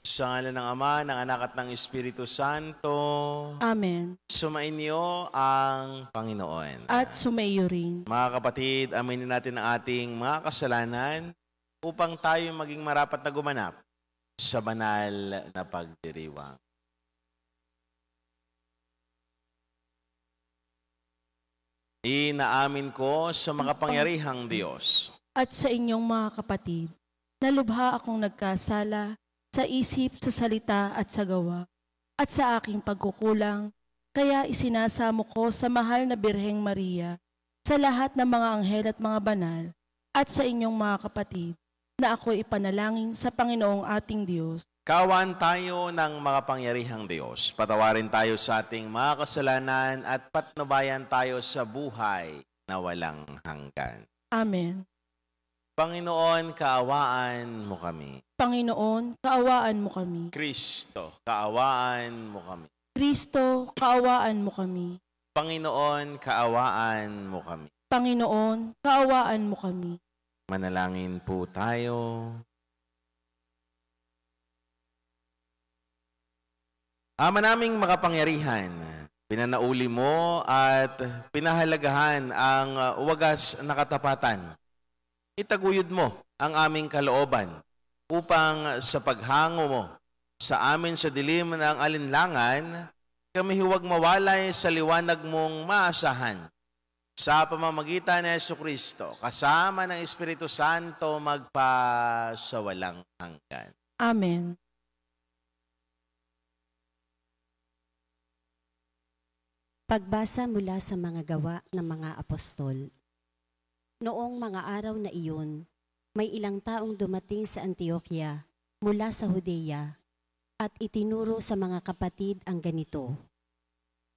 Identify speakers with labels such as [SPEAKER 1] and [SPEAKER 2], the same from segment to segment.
[SPEAKER 1] Sa ngalan ng Ama, ng Anak at ng Espiritu Santo.
[SPEAKER 2] Amen.
[SPEAKER 1] Sumainyo ang Panginoon.
[SPEAKER 2] At sumaiyo rin.
[SPEAKER 1] Mga kapatid, aminin natin ang ating mga kasalanan upang tayo maging marapat na gumanap sa banal na pagdiriwang. Inaamin ko sa makapangyarihang Diyos
[SPEAKER 2] At sa inyong mga kapatid, na lubha akong nagkasala sa isip, sa salita at sa gawa, at sa aking pagkukulang, kaya isinasamo ko sa mahal na Birheng Maria, sa lahat ng mga anghel at mga banal, at sa inyong mga kapatid, na ako ipanalangin sa Panginoong ating Diyos.
[SPEAKER 1] Kawan tayo ng makapangyarihang Diyos. Patawarin tayo sa ating mga kasalanan at patnubayan tayo sa buhay na walang hanggan.
[SPEAKER 2] Amen.
[SPEAKER 1] Panginoon, kaawaan mo kami.
[SPEAKER 2] Panginoon, kaawaan mo kami.
[SPEAKER 1] Kristo, kaawaan mo kami.
[SPEAKER 2] Kristo, kaawaan mo kami.
[SPEAKER 1] Panginoon, kaawaan mo kami.
[SPEAKER 2] Panginoon, kaawaan mo kami.
[SPEAKER 1] Manalangin po tayo. Ama naming makapangyarihan, pinanauli mo at pinahalagahan ang wagas na katapatan. Itaguyod mo ang aming kalooban upang sa paghango mo sa amin sa dilim ng alinlangan, kami huwag mawalay sa liwanag mong maasahan. Sa pamamagitan ni Jesucristo, kasama ng Espiritu Santo, magpasawalang hanggan.
[SPEAKER 2] Amen.
[SPEAKER 3] Pagbasa mula sa mga gawa ng mga apostol. Noong mga araw na iyon, may ilang taong dumating sa Antioquia mula sa Judea at itinuro sa mga kapatid ang ganito.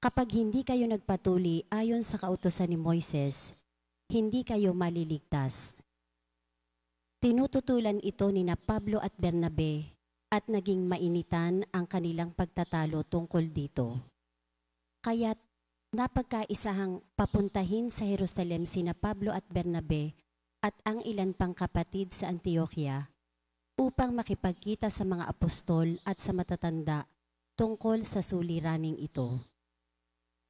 [SPEAKER 3] Kapag hindi kayo nagpatuli ayon sa kautusan ni Moises, hindi kayo maliligtas. Tinututulan ito ni Pablo at Bernabe at naging mainitan ang kanilang pagtatalo tungkol dito. Kaya't napagkaisahang papuntahin sa Jerusalem sina Pablo at Bernabe at ang ilan pang kapatid sa Antioquia upang makipagkita sa mga apostol at sa matatanda tungkol sa suliraning ito.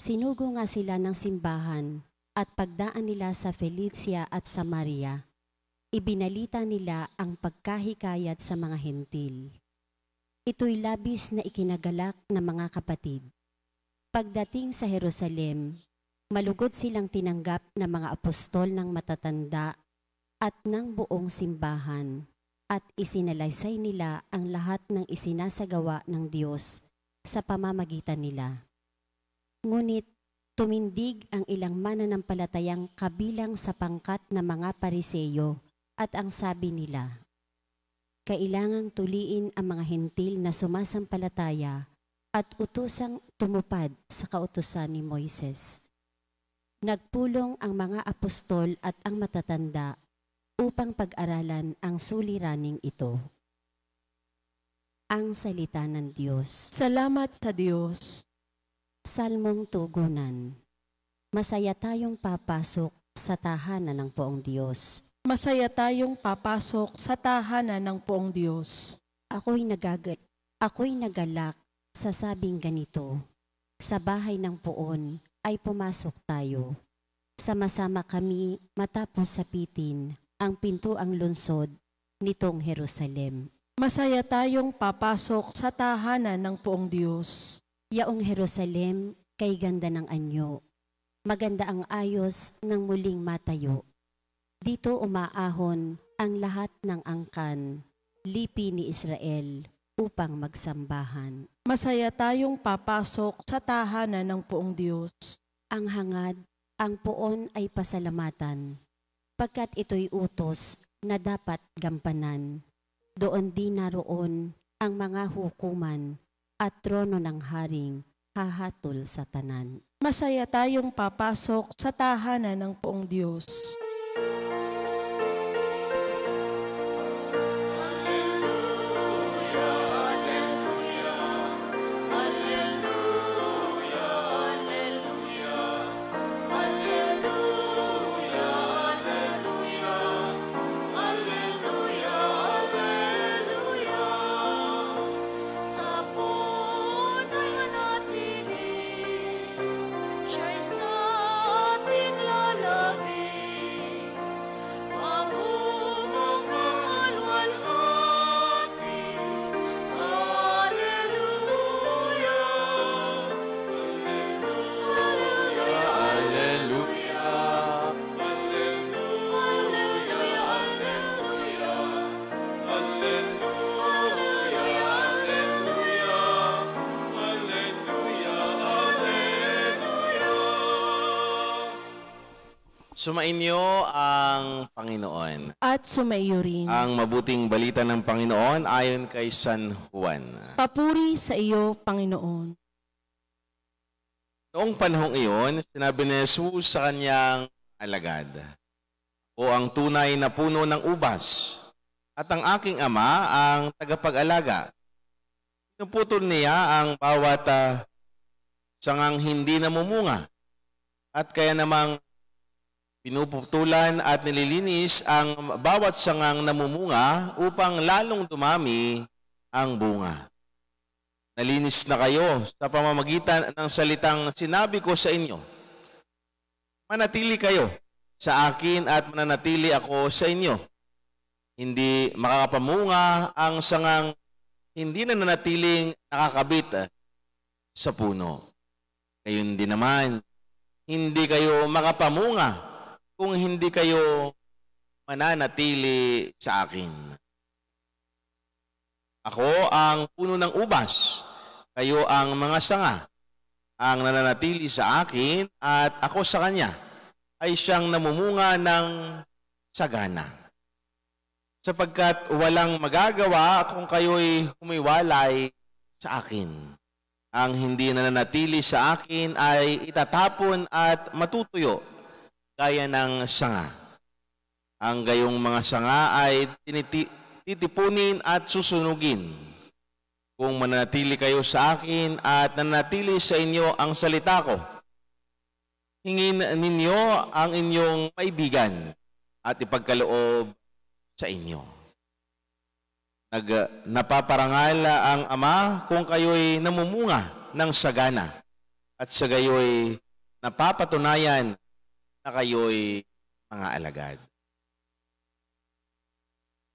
[SPEAKER 3] Sinugo nga sila ng simbahan at pagdaan nila sa Felicia at Samaria, ibinalita nila ang pagkahikayat sa mga hentil. Ito'y labis na ikinagalak ng mga kapatid. Pagdating sa Jerusalem, malugod silang tinanggap ng mga apostol ng matatanda at ng buong simbahan at isinalaysay nila ang lahat ng isinasagawa ng Diyos sa pamamagitan nila. Ngunit tumindig ang ilang mananampalatayang kabilang sa pangkat na mga Pariseyo at ang sabi nila, kailangang tuliin ang mga hentil na sumasampalataya at utusang tumupad sa kautusan ni Moises. Nagpulong ang mga apostol at ang matatanda upang pag-aralan ang suliraning ito. Ang salita ng Diyos.
[SPEAKER 2] Salamat sa Diyos.
[SPEAKER 3] Salmong tugunan. Masaya tayong papasok sa tahanan ng poong Diyos.
[SPEAKER 2] Masaya tayong papasok sa tahanan ng poong Diyos.
[SPEAKER 3] Ako'y nagalak sa sabing ganito, sa bahay ng poon ay pumasok tayo. Sama-sama kami matapos sapitin ang pintuang lungsod nitong Jerusalem.
[SPEAKER 2] Masaya tayong papasok sa tahanan ng poong Diyos.
[SPEAKER 3] Yaong Jerusalem kay ganda ng anyo. Maganda ang ayos ng muling matayo. Dito umaahon ang lahat ng angkan, lipi ni Israel upang magsambahan.
[SPEAKER 2] Masaya tayong papasok sa tahanan ng poong Diyos.
[SPEAKER 3] Ang hangad, ang poon ay pasalamatan, pagkat ito'y utos na dapat gampanan. Doon din naroon ang mga hukuman at trono ng haring hahatol sa tanan.
[SPEAKER 2] Masaya tayong papasok sa tahanan ng poong Diyos.
[SPEAKER 1] Sumainyo ang Panginoon.
[SPEAKER 2] At sumaiyo rin.
[SPEAKER 1] Ang mabuting balita ng Panginoon ayon kay San Juan.
[SPEAKER 2] Papuri sa iyo, Panginoon.
[SPEAKER 1] Noong panahong iyon, sinabi ni Jesus sa kanyang alagad, "O ang tunay na puno ng ubas, at ang aking ama ang tagapag-alaga. Pinuputol niya ang bawat sangang hindi namumunga, at kaya namang pinuputulan at nililinis ang bawat sangang namumunga upang lalong dumami ang bunga. Nalinis na kayo sa pamamagitan ng salitang sinabi ko sa inyo. Manatili kayo sa akin at mananatili ako sa inyo. Hindi makakapamunga ang sangang hindi na nanatiling nakakabit sa puno. Gayon din naman, hindi kayo makapamunga kung hindi kayo mananatili sa akin. Ako ang puno ng ubas, kayo ang mga sanga. Ang nananatili sa akin at ako sa kanya ay siyang namumunga ng sagana. Sapagkat walang magagawa kung kayo'y humiwalay sa akin. Ang hindi nananatili sa akin ay itatapon at matutuyo gaya ng sanga. Ang gayong mga sanga ay titipunin at susunugin. Kung mananatili kayo sa akin at nananatili sa inyo ang salita ko, hingin ninyo ang inyong maibigan at ipagkaloob sa inyo. Napaparangal ang Ama kung kayo'y namumunga ng sagana at sa gayo'y napapatunayan na kayo'y mga alagad.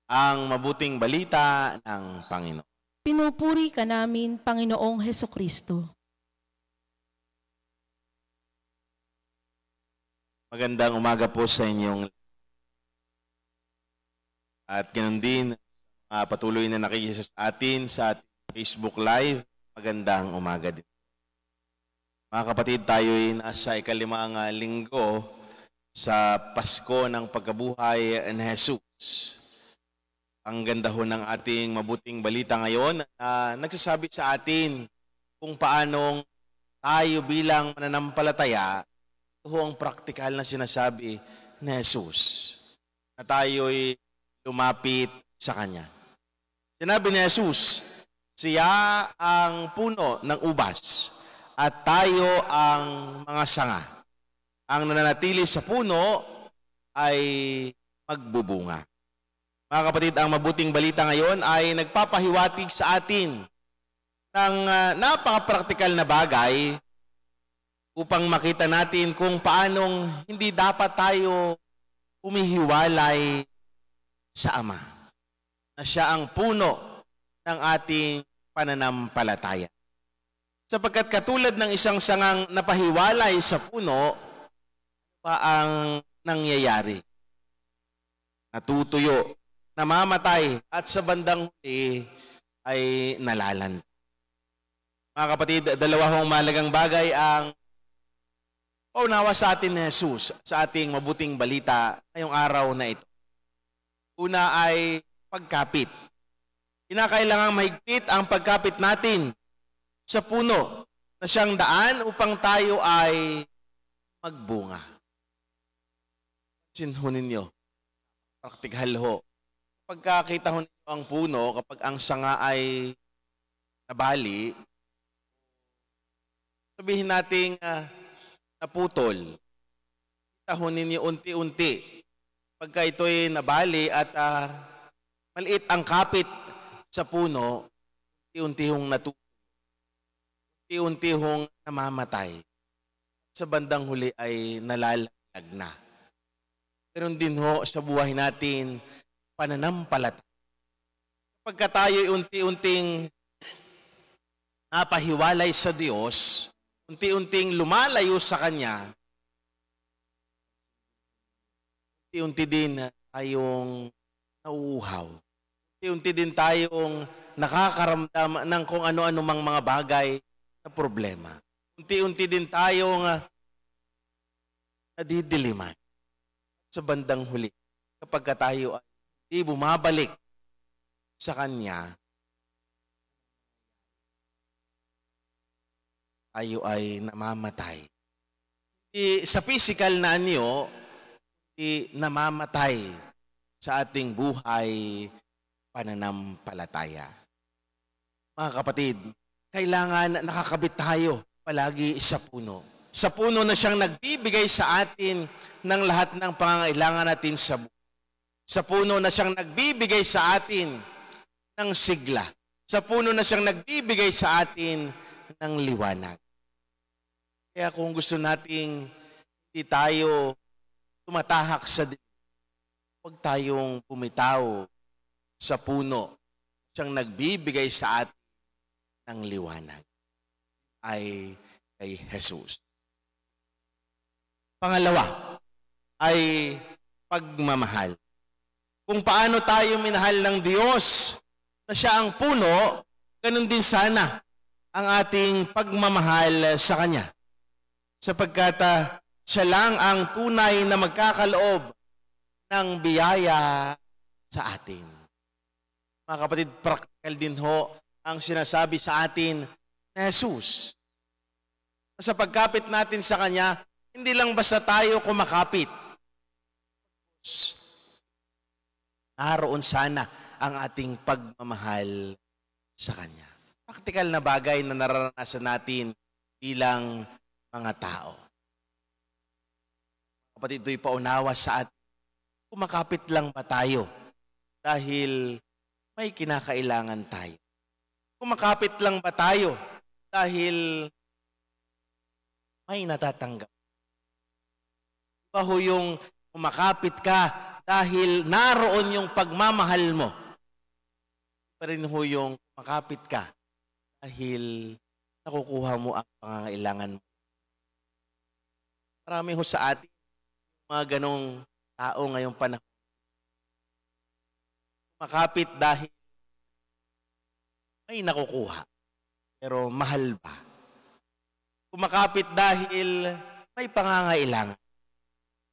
[SPEAKER 1] Ang mabuting balita ng Panginoon.
[SPEAKER 2] Pinupuri ka namin, Panginoong Hesukristo.
[SPEAKER 1] Magandang umaga po sa inyong at ganoon din patuloy na nakikisa sa atin sa Facebook Live. Magandang umaga din. Mga kapatid, tayo'y nasa ikalimang linggo sa Pasko ng pagkabuhay ni Jesus. Ang ganda ho ng ating mabuting balita ngayon na nagsasabi sa atin kung paanong tayo bilang mananampalataya, ito ang praktikal na sinasabi ni Jesus, na tayo'y lumapit sa Kanya. Sinabi ni Jesus, siya ang puno ng ubas at tayo ang mga sanga. Ang nananatili sa puno ay magbubunga. Mga kapatid, ang mabuting balita ngayon ay nagpapahiwatig sa atin ng napaka-praktikal na bagay upang makita natin kung paanong hindi dapat tayo humihiwalay sa Ama, na siya ang puno ng ating pananampalataya. Sapagkat katulad ng isang sangang napahiwalay sa puno, pa ang nangyayari? Natutuyo, namamatay, at sa bandang huli ay nalalanta. Mga kapatid, dalawang mahalagang bagay ang paunawa sa atin ni Jesus sa ating mabuting balita ngayong araw na ito. Una ay pagkapit. Kinakailangang mahigpit ang pagkapit natin sa puno na siyang daan upang tayo ay magbunga. Sinhunin niyo, praktikal ho. Pagkakita ho ninyo ang puno, kapag ang sanga ay nabali, sabihin nating naputol. Kita ho ninyo unti-unti. Pagka ito'y nabali at maliit ang kapit sa puno, unti-unti hong unti-unti hong namamatay. Sa bandang huli ay nalalag na. Ganon din ho sa buhay natin, pananampalataya. Pagka tayo'y unti-unting napahiwalay sa Diyos, unti-unting lumalayo sa Kanya, unti-unti din tayong nauuhaw. Unti-unti din tayong nakakaramdam ng kung ano-ano mang mga bagay na problema. Unti-unti din tayong nadidiliman. sa bandang huli, kapag tayo ay hindi bumabalik sa Kanya, tayo ay namamatay. Sa physical na anyo, namamatay sa ating buhay pananampalataya. Mga kapatid, kailangan nakakabit tayo palagi sa puno. Sa puno na siyang nagbibigay sa atin ng lahat ng pangangailangan natin sa buhay. Sa puno na siyang nagbibigay sa atin ng sigla. Sa puno na siyang nagbibigay sa atin ng liwanag. Kaya kung gusto nating hindi tayo tumatahak sa dilim, huwag tayong bumitaw sa puno siyang nagbibigay sa atin ng liwanag, ay kay Jesus. Pangalawa ay pagmamahal. Kung paano tayo minahal ng Diyos na siya ang puno, ganun din sana ang ating pagmamahal sa Kanya. Sapagkat siya lang ang tunay na magkakaloob ng biyaya sa atin. Mga kapatid, practical din ho ang sinasabi sa atin na Jesus. Sa pagkapit natin sa Kanya, hindi lang basta tayo kumakapit. Naroon sana ang ating pagmamahal sa Kanya. Practical na bagay na nararanasan natin bilang mga tao. Kapatid, ito'y paunawa sa atin. Kumakapit lang ba tayo dahil may kinakailangan tayo? Kumakapit lang ba tayo dahil may natatanggap? Ba ho yung kumakapit ka dahil naroon yung pagmamahal mo? Pa rin ho yung kumakapit ka dahil nakukuha mo ang pangangailangan mo. Marami ho sa atin mga ganong tao ngayong panahon. Kumakapit dahil may nakukuha, pero mahal ba? Kumakapit dahil may pangangailangan,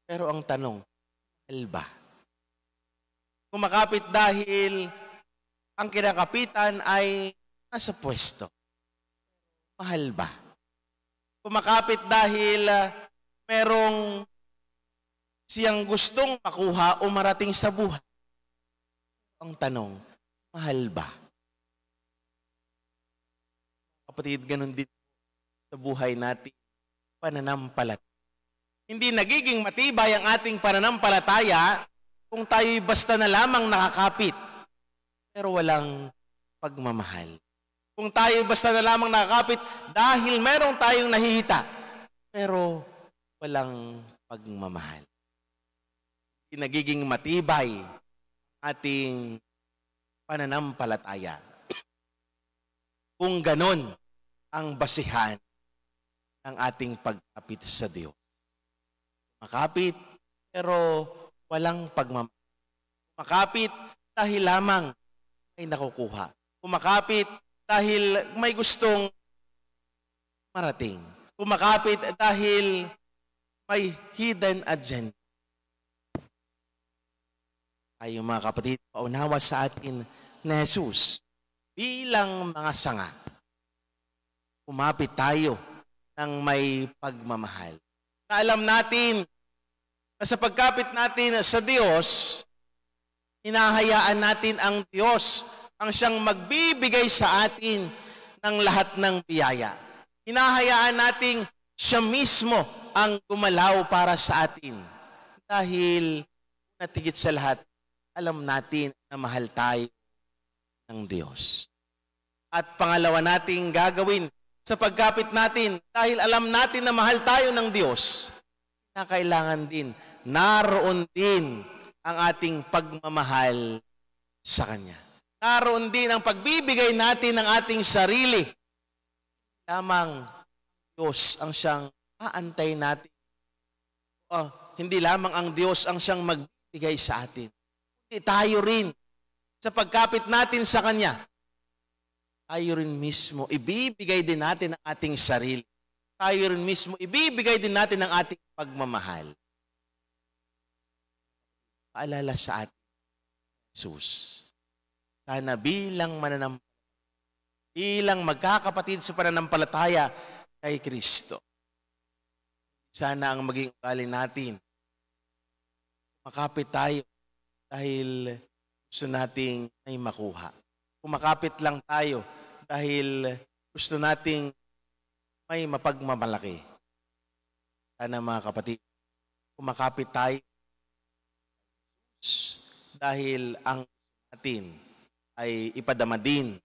[SPEAKER 1] pero ang tanong, mahal ba? Kumakapit dahil ang kinakapitan ay nasa pwesto, mahal ba? Kumakapit dahil merong siyang gustong makuha o marating sa buhay. Ang tanong, mahal ba? Kapatid, ganun din sa buhay natin, pananampalataya. Hindi nagiging matibay ang ating pananampalataya kung tayo'y basta na lamang nakakapit, pero walang pagmamahal. Kung tayo'y basta na lamang nakakapit dahil merong tayong nahihita, pero walang pagmamahal. Hindi nagiging matibay ating pananampalataya. Kung ganon ang basihan ng ating pagkapit sa Diyos. Makapit, pero walang pagmamahal. Makapit dahil lamang may nakukuha. Kumakapit dahil may gustong marating. Kumakapit dahil may hidden agenda. Tayo mga kapatid, paunawa sa atin na Jesus bilang mga sanga. Kumapit tayo ng may pagmamahal. Na alam natin na sa pagkapit natin sa Diyos, hinahayaan natin ang Diyos ang siyang magbibigay sa atin ng lahat ng biyaya. Hinahayaan natin siya mismo ang gumalaw para sa atin. Dahil natigit sa lahat, alam natin na mahal tayo ng Diyos. At pangalawa nating gagawin sa pagkapit natin, dahil alam natin na mahal tayo ng Diyos, na kailangan din, naroon din ang ating pagmamahal sa Kanya. Naroon din ang pagbibigay natin ng ating sarili. Lamang Diyos ang siyang aantay natin. Hindi lamang ang Diyos ang siyang magbibigay sa atin. Hindi tayo rin, sa pagkapit natin sa Kanya, tayo rin mismo, ibibigay din natin ang ating sarili. Tayo rin mismo, ibibigay din natin ang ating pagmamahal. paalala sa atin, Jesus. Sana bilang bilang magkakapatid sa pananampalataya kay Kristo, sana ang maging ugali natin, makapit tayo dahil gusto nating ay makuha. Kumakapit lang tayo dahil gusto nating may mapagmamalaki. Sana mga kapatid, kumakapit tayo dahil ang atin ay ipadama din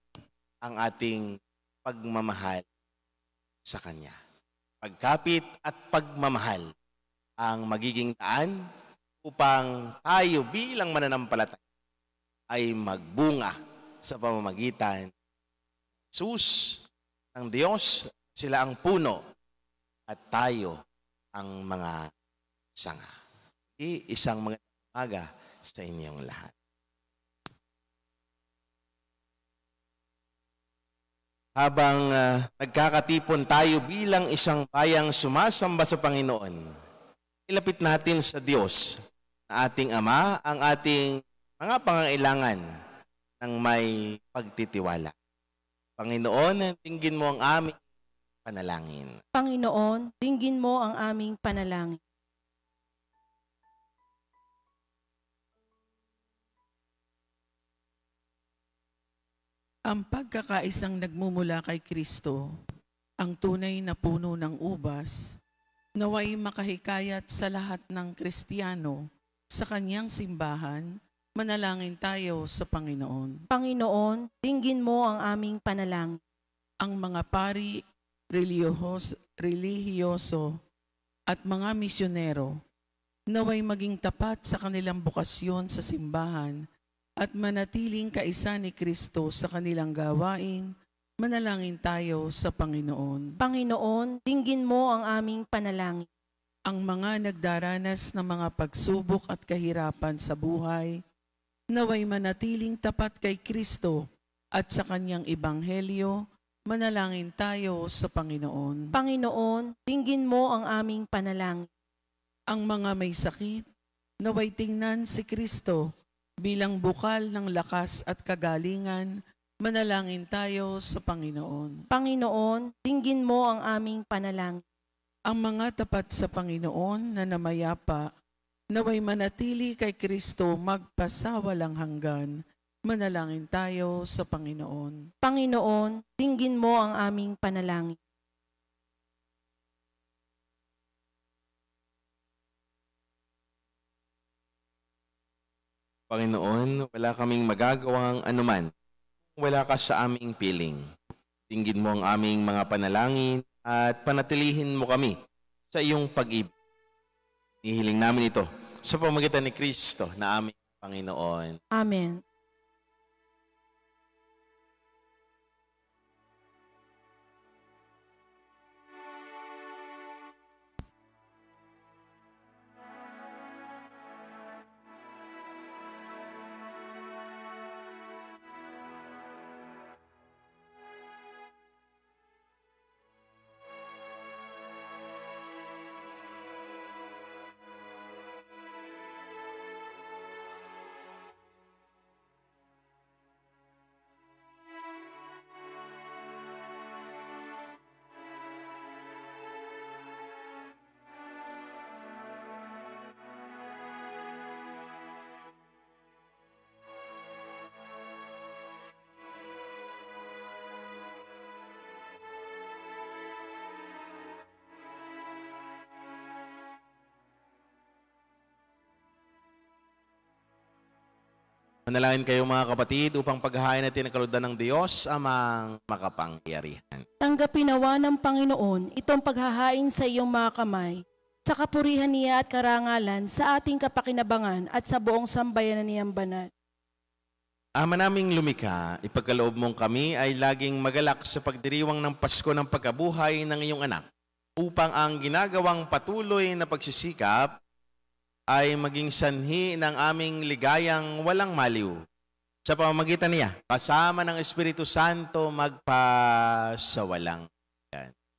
[SPEAKER 1] ang ating pagmamahal sa Kanya. Pagkapit at pagmamahal ang magiging daan upang tayo bilang mananampalataya ay magbunga sa pamamagitan ng Jesus, ng Diyos. Sila ang puno at tayo ang mga sanga. Isang magandang umaga sa inyong lahat. Habang nagkakatipon tayo bilang isang bayang sumasamba sa Panginoon, ilapit natin sa Diyos na ating Ama ang ating mga pangangailangan ng may pagtitiwala. Panginoon, dinggin mo ang aming panalangin.
[SPEAKER 2] Panginoon, dinggin mo ang aming panalangin.
[SPEAKER 4] Ang pagkakaisang nagmumula kay Kristo, ang tunay na puno ng ubas, naway makahikayat sa lahat ng Kristiyano sa kanyang simbahan, manalangin tayo sa Panginoon.
[SPEAKER 2] Panginoon, dinggin mo ang aming panalangin.
[SPEAKER 4] Ang mga pari, relihiyoso at mga misyonero, naway maging tapat sa kanilang bukasyon sa simbahan at manatiling kaisa ni Kristo sa kanilang gawain, manalangin tayo sa Panginoon.
[SPEAKER 2] Panginoon, dinggin mo ang aming panalangin.
[SPEAKER 4] Ang mga nagdaranas ng mga pagsubok at kahirapan sa buhay, naway manatiling tapat kay Kristo at sa kanyang ebanghelyo, manalangin tayo sa Panginoon.
[SPEAKER 2] Panginoon, dinggin mo ang aming panalangin.
[SPEAKER 4] Ang mga may sakit, naway tingnan si Kristo bilang bukal ng lakas at kagalingan, manalangin tayo sa Panginoon.
[SPEAKER 2] Panginoon, dinggin mo ang aming panalangin.
[SPEAKER 4] Ang mga tapat sa Panginoon na namayapa, naway manatili kay Kristo magpasawalang hanggan, manalangin tayo sa Panginoon.
[SPEAKER 2] Panginoon, dinggin mo ang aming panalangin.
[SPEAKER 1] Panginoon, wala kaming magagawang anuman kung wala ka sa aming piling. Dinggin mo ang aming mga panalangin at panatilihin mo kami sa iyong pag-ibig. Ihiling namin ito sa pamamagitan ni Kristo na aming Panginoon.
[SPEAKER 2] Amen.
[SPEAKER 1] Manalangin kayo mga kapatid upang paghahain natin ang kalooban ng Diyos amang makapangyarihan.
[SPEAKER 2] Tanggapin nawa ng Panginoon itong paghahain sa iyong mga kamay, sa kapurihan niya at karangalan sa ating kapakinabangan at sa buong sambayanan niyang banal.
[SPEAKER 1] Ama naming lumikha, ipagkaloob mong kami ay laging magalak sa pagdiriwang ng Pasko ng pagkabuhay ng iyong anak, upang ang ginagawang patuloy na pagsisikap ay maging sanhi ng aming ligayang walang maliw. Sa pamamagitan niya, kasama ng Espiritu Santo magpasawalang.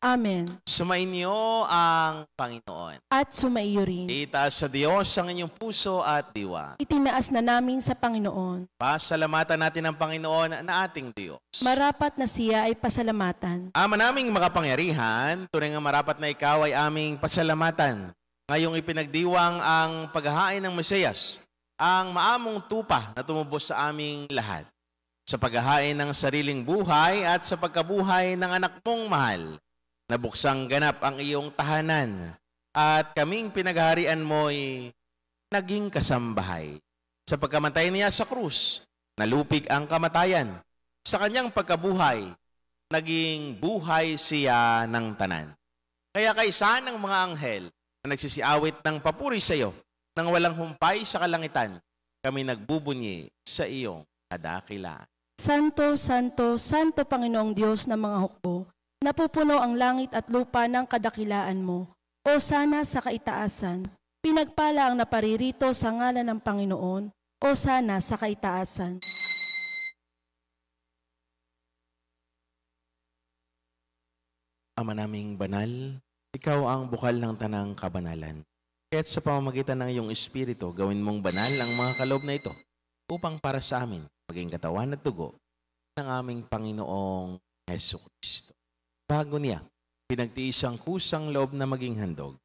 [SPEAKER 2] Amen.
[SPEAKER 1] Sumainyo ang Panginoon.
[SPEAKER 2] At sumaiyo rin.
[SPEAKER 1] Itaas sa Diyos ang inyong puso at diwa.
[SPEAKER 2] Itinaas na namin sa Panginoon.
[SPEAKER 1] Pasalamatan natin ang Panginoon na ating Diyos.
[SPEAKER 2] Marapat na siya ay pasalamatan.
[SPEAKER 1] Ama naming makapangyarihan, tunay nga marapat na ikaw ay aming pasalamatan. Ngayong ipinagdiwang ang paghahain ng Mesiyas, ang maamong tupa na tumubos sa aming lahat. Sa paghahain ng sariling buhay at sa pagkabuhay ng anak mong mahal, nabuksang ganap ang iyong tahanan at kaming pinagharian mo'y naging kasambahay. Sa pagkamatay niya sa krus, nalupig ang kamatayan. Sa kanyang pagkabuhay, naging buhay siya ng tanan. Kaya kaysa ng mga anghel na nagsisiawit ng papuri sa iyo, nang walang humpay sa kalangitan, kami nagbubunyi sa iyong kadakilaan.
[SPEAKER 2] Santo, Santo, Santo Panginoong Diyos ng mga hukbo, napupuno ang langit at lupa ng kadakilaan mo. O sana sa kaitaasan, pinagpala ang naparirito sa ngalan ng Panginoon. O sana sa kaitaasan.
[SPEAKER 1] Ama naming banal, ikaw ang bukal ng tanang kabanalan. Kaya't sa pamamagitan ng iyong Espiritu, gawin mong banal ang mga kaloob na ito upang para sa amin maging katawan at dugo ng aming Panginoong Jesucristo. Bago niya, pinagtiis ang kusang loob na maging handog.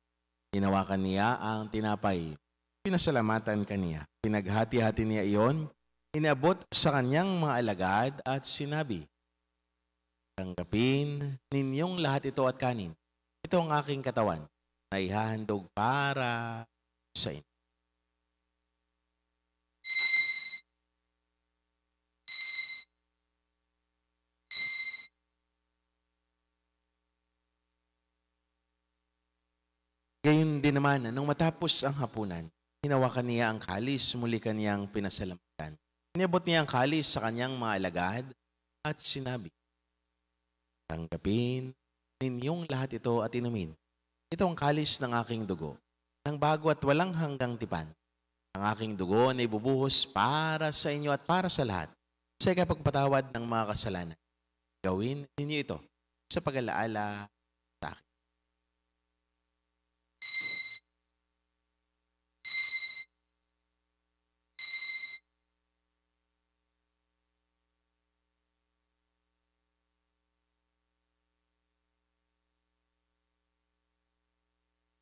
[SPEAKER 1] Hinawakan niya ang tinapay. Pinasalamatan kaniya. Pinaghati-hati niya iyon. Inabot sa kanyang mga alagad at sinabi, tanggapin ninyong lahat ito at kanin. Ito ang aking katawan na ihahandog para sa inyo. Gayon din naman, nung matapos ang hapunan, hinawakan niya ang kalis, muli kaniyang pinasalamatan. Inabot niya ang kalis sa kanyang mga alagad at sinabi, tanggapin ninyong lahat ito at inumin. Ito ang kalis ng aking dugo, ng bago at walang hanggang tipan. Ang aking dugo na ibubuhos para sa inyo at para sa lahat, sa ikapagpatawad ng mga kasalanan. Gawin ninyo ito sa pag-alaala sa akin.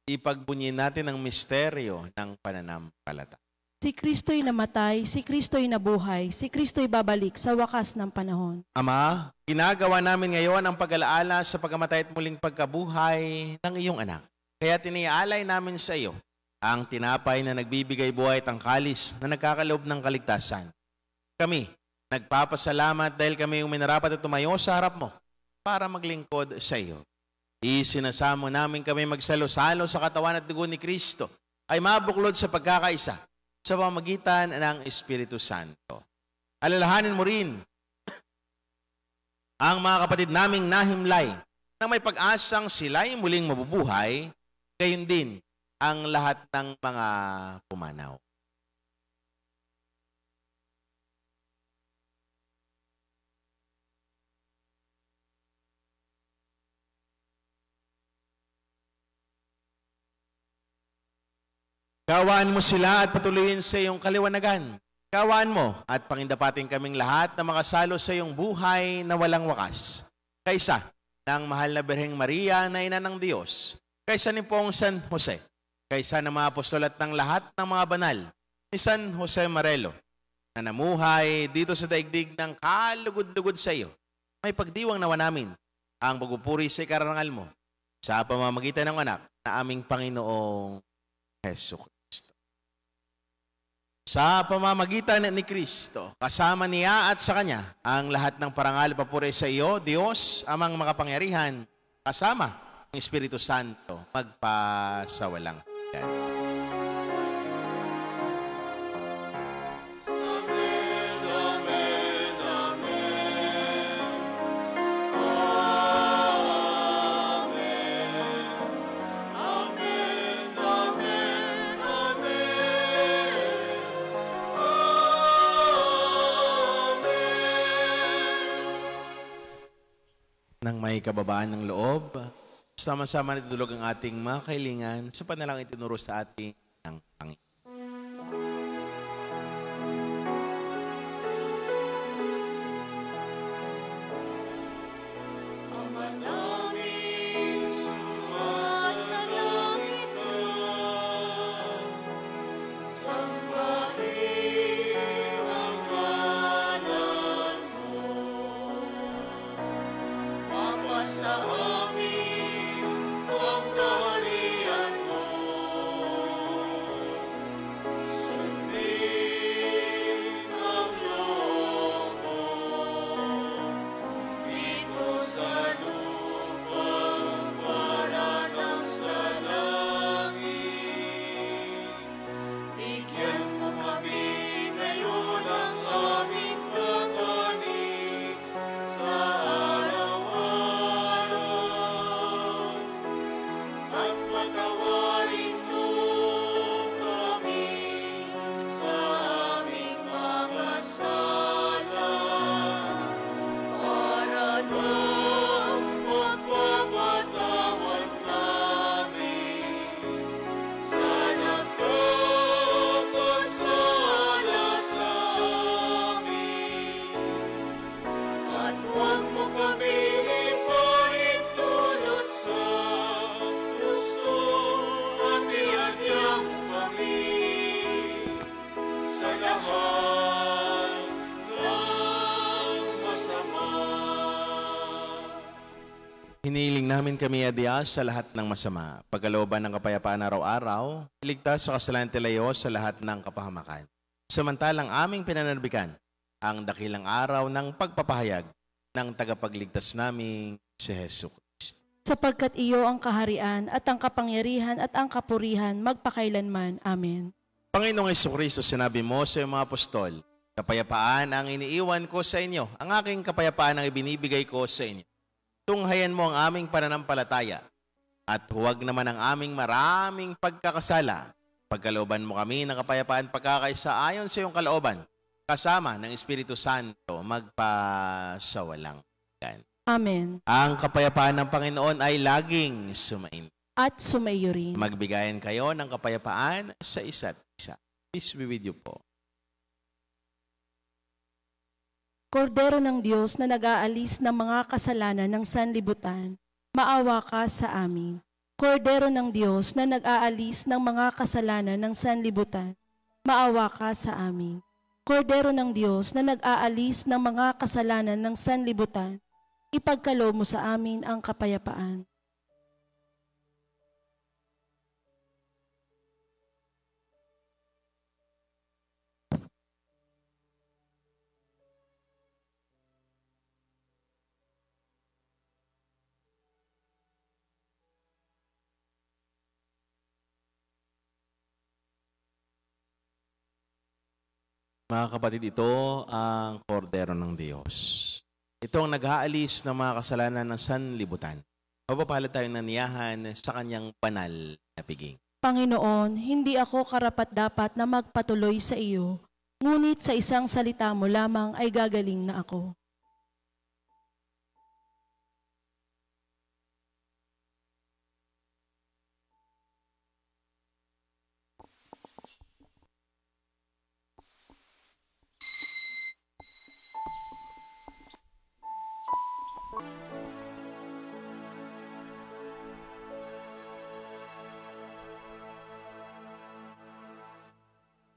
[SPEAKER 1] Ipagbunyi natin ang misteryo ng pananampalataya.
[SPEAKER 2] Si Kristo'y namatay, si Kristo'y nabuhay, si Kristo'y babalik sa wakas ng panahon.
[SPEAKER 1] Ama, ginagawa namin ngayon ang pag-alaala sa pagkamatay at muling pagkabuhay ng iyong anak. Kaya tiniaalay namin sa iyo ang tinapay na nagbibigay buhay at ang kalis na nagkakaloob ng kaligtasan. Kami, nagpapasalamat dahil kami yung minarapat at tumayo sa harap mo para maglingkod sa iyo. Isinasamo namin kami magsalo-salo sa katawan at dugo ni Kristo ay mabuklod sa pagkakaisa sa pamamagitan ng Espiritu Santo. Alalahanin mo rin ang mga kapatid naming nahimlay na may pag-asang sila'y muling mabubuhay, gayon din ang lahat ng mga pumanaw. Gawaan mo sila at patuloyin sa iyong kaliwanagan. Gawaan mo at pangindapatin kaming lahat na makasalo sa iyong buhay na walang wakas. Kaysa ng mahal na Birheng Maria na ina ng Diyos, kaysa ni Poong San Jose, kaysa ng mga apostol at ng lahat ng mga banal, ni San Jose Marelo, na namuhay dito sa daigdig ng kalugod-lugod sa iyo. May pagdiwang nawa namin ang pagpupuri sa ikarangal mo sa pamamagitan ng anak na aming Panginoong Jesucristo. Sa pamamagitan ni Kristo, kasama niya at sa Kanya, ang lahat ng parangal papuri sa iyo, Diyos, amang makapangyarihan, kasama ang Espiritu Santo, magpasawalang hanggan. Nang may kababaan ng loob, Sama-sama natutulog ang ating mga kahilingan sa panalangin itinuro sa ating ng Panginoon. Hinihiling namin kami, Diyos, sa lahat ng masama, pagkalooban ng kapayapaan araw-araw, iligtas sa kasalanan tilayo sa lahat ng kapahamakan. Samantalang aming pinananabikan ang dakilang araw ng pagpapahayag ng tagapagligtas naming si Hesus Kristo.
[SPEAKER 2] Sapagkat iyo ang kaharian at ang kapangyarihan at ang kapurihan magpakailanman. Amen.
[SPEAKER 1] Panginoong Hesus Kristo, sinabi mo sa iyong mga apostol, kapayapaan ang iniiwan ko sa inyo, ang aking kapayapaan ang ibinibigay ko sa inyo. Tunghayan mo ang aming pananampalataya at huwag naman ang aming maraming pagkakasala. Pagkalooban mo kami ng kapayapaan pagkakaisa ayon sa iyong kalooban, kasama ng Espiritu Santo magpasawalang hanggan.
[SPEAKER 2] Amen.
[SPEAKER 1] Ang kapayapaan ng Panginoon ay laging sumain.
[SPEAKER 2] At sumaiyo rin.
[SPEAKER 1] Magbigayan kayo ng kapayapaan sa isa't isa. Peace be with you po.
[SPEAKER 2] Kordero ng Diyos na nag-aalis ng mga kasalanan ng sanlibutan, maawa ka sa amin. Kordero ng Diyos na nag-aalis ng mga kasalanan ng sanlibutan, maawa ka sa amin. Kordero ng Diyos na nag-aalis ng mga kasalanan ng sanlibutan, ipagkaloob mo sa amin ang kapayapaan.
[SPEAKER 1] Mga kapatid, ito ang kordero ng Diyos. Ito ang nag-aalis ng mga kasalanan ng sanlibutan. Mapapalad tayong naniyahan sa kanyang banal na piging.
[SPEAKER 2] Panginoon, hindi ako karapat-dapat na magpatuloy sa iyo, ngunit sa isang salita mo lamang ay gagaling na ako.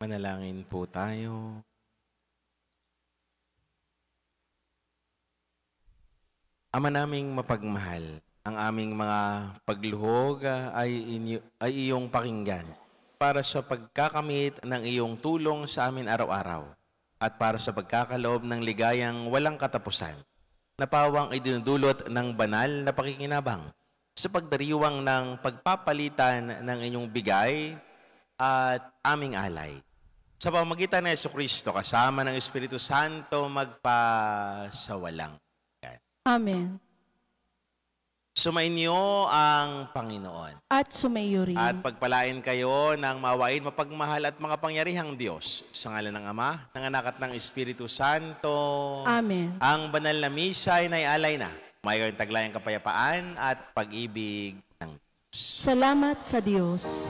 [SPEAKER 1] Manalangin po tayo. Ama naming mapagmahal, ang aming mga pagluhog ay iyong pakinggan para sa pagkakamit ng iyong tulong sa amin araw-araw at para sa pagkakaloob ng ligayang walang katapusan na pawang idinudulot ng banal na pakikinabang sa pagdiriwang ng pagpapalitan ng inyong bigay at aming alay. Sa pamamagitan ng Jesucristo, kasama ng Espiritu Santo, magpasawalang hanggan.
[SPEAKER 2] Amen.
[SPEAKER 1] Sumainyo ang Panginoon.
[SPEAKER 2] At sumaiyo rin.
[SPEAKER 1] At pagpalain kayo ng mawain, mapagmahal at makapangyarihang Diyos. Sa ngalan ng Ama, ng Anak at ng Espiritu Santo.
[SPEAKER 2] Amen.
[SPEAKER 1] Ang banal na misa ay naialay na May kayong taglayang kapayapaan at pag-ibig ng
[SPEAKER 2] Salamat sa Diyos.